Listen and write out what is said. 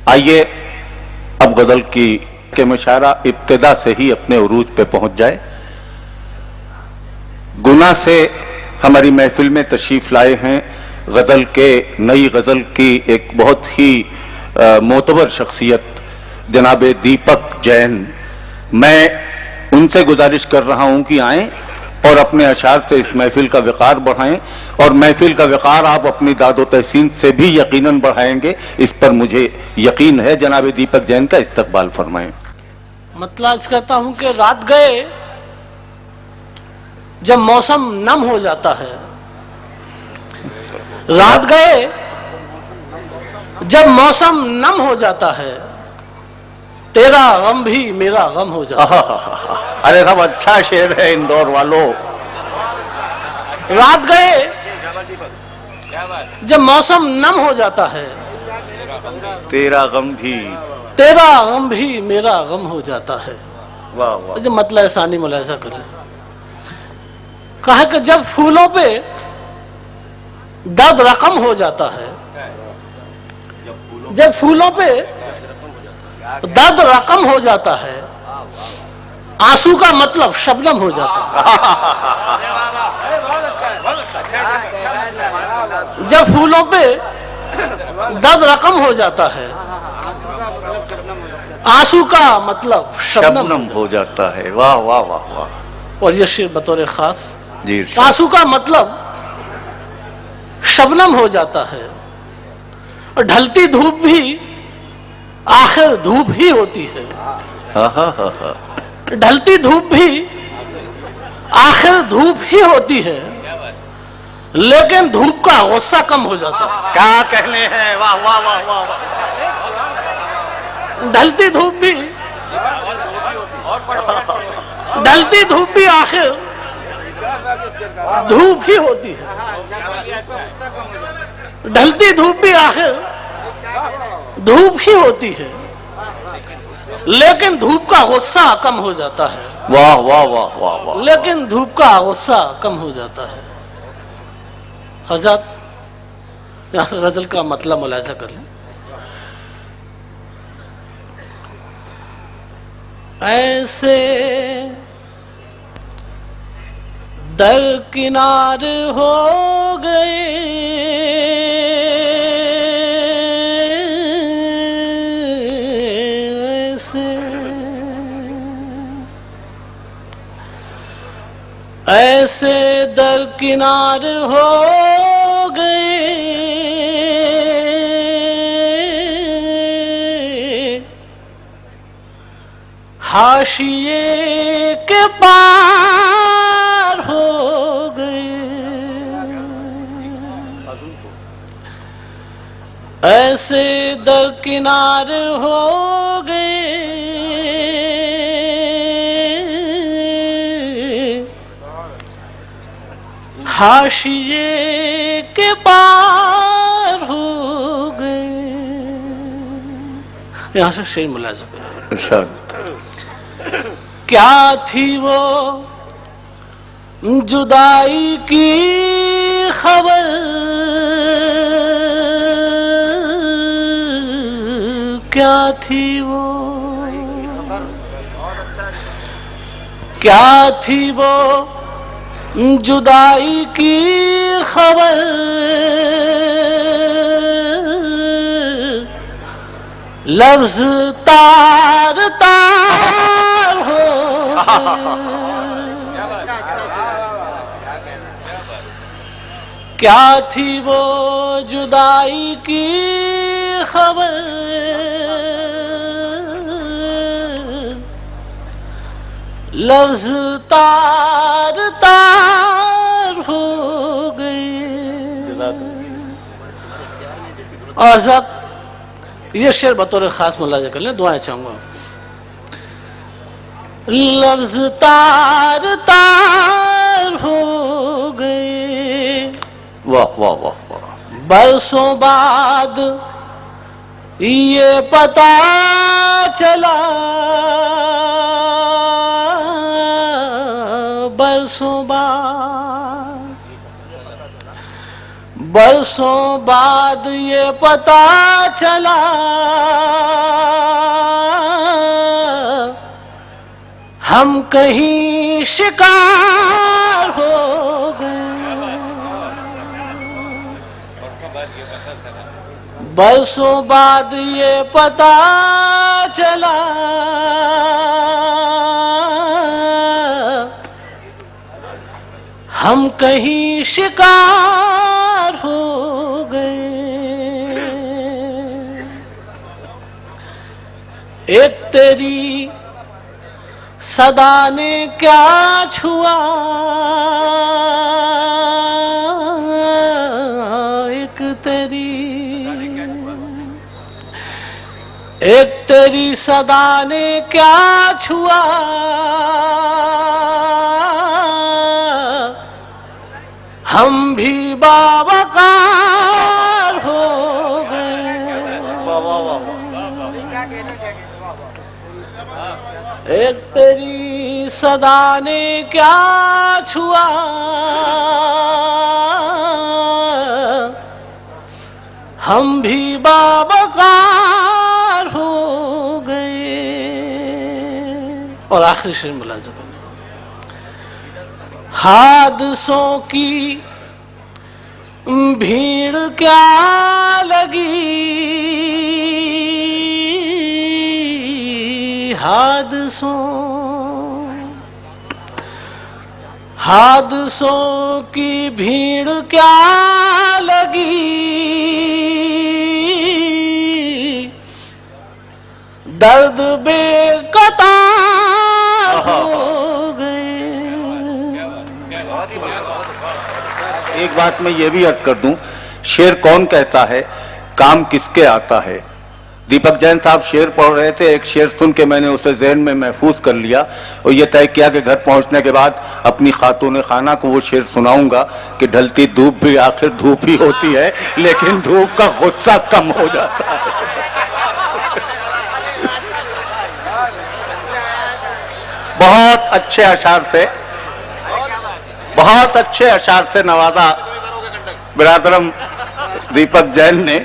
आइए अब गजल की के मुशायरा इब्तिदा से ही अपने उरूज पे पहुंच जाए। गुना से हमारी महफिल में तशरीफ लाए हैं गजल के नई गजल की एक बहुत ही मोतबर शख्सियत जनाब दीपक जैन। मैं उनसे गुजारिश कर रहा हूं कि आएं और अपने अशार से इस महफिल का वक़ार बढ़ाएं, और महफिल का वक़ार आप अपनी दादो तहसीन से भी यकीनन बढ़ाएंगे, इस पर मुझे यकीन है। जनाब दीपक जैन का इस्तकबाल फरमाएं। मतलब कहता हूं कि रात गए जब मौसम नम हो जाता है, रात गए जब मौसम नम हो जाता है, तेरा गम भी मेरा गम हो जाता है। अरे सब अच्छा शेर है इंदौर वालों। रात गए जब मौसम नम हो जाता है, तेरा गम भी मेरा गम हो जाता है। वाह वाह। जो मतलब सानी मुलायजा कर ले, कहा कि जब फूलों पे दर्द रकम हो जाता है, जब फूलों पे दर्द रकम हो जाता है, आंसू का मतलब शबनम हो जाता है। जब फूलों पे दर्द रकम हो जाता है, आंसू का मतलब शबनम हो जाता है। वाह वाह वाह वाह। और ये शेर बतौर खास जी, आंसू का मतलब शबनम हो जाता है, और ढलती धूप भी आखिर धूप ही होती है। ढलती धूप भी आखिर धूप ही होती है, लेकिन धूप का गुस्सा कम हो जाता है। क्या कहने हैं, वाह वाह वाह वाह। ढलती धूप भी आखिर धूप ही होती है। ढलती धूप भी आखिर धूप ही होती है, लेकिन धूप का गुस्सा कम हो जाता है। वाह वाह वाह वाह वाह। लेकिन धूप का गुस्सा कम हो जाता है। हज़रत यहां से गजल का मतलब मुलाहिजा कर लें। ऐसे दरकिनार हो गए, ऐसे दरकिनार हो गए, हाशिए के पार हो गए, ऐसे दरकिनार हो गए, हाशिए के पार हो गए। यहां से शेर मुलाज़ा करें। क्या थी वो जुदाई की खबर, क्या थी वो, क्या थी वो जुदाई की खबर, लफ्ज तार तार हो, क्या थी वो जुदाई की खबर, लफ्ज तार तार हो गए। और सब ये शेर बतौर खास मुलाज़ा कर लें, दुआएं चाहूंगा। लफ्ज तार तार हो गए, वाह वाह वाह वाह। बरसों बाद ये पता चला, बरसों बाद बरसों बाद ये पता चला हम कहीं शिकार हो गए। बरसों बाद ये पता चला हम कहीं शिकार हो गए। एक तेरी सदा ने क्या छुआ, एक तेरी सदा ने क्या छुआ, हम भी बावकार हो गए। एक तेरी सदा ने क्या छुआ, हम भी बावकार हो गए। और आखिरी शेर मुलाज़ा बने, हादसों की भीड़ क्या लगी, हादसों की भीड़ क्या लगी, दर्द बेकतार हो गए। एक बात मैं ये भी अर्ज कर दूं, शेर कौन कहता है, काम किसके आता है। दीपक जैन साहब शेर पढ़ रहे थे, एक शेर सुन के मैंने उसे ज़हन में महफूज कर लिया और ये तय किया कि घर पहुंचने के बाद अपनी खातून खाना को वो शेर सुनाऊंगा कि ढलती धूप भी आखिर धूप ही होती है, लेकिन धूप का गुस्सा कम हो जाता है। बहुत अच्छे अशार से नवाजा बिरादरम दीपक जैन ने।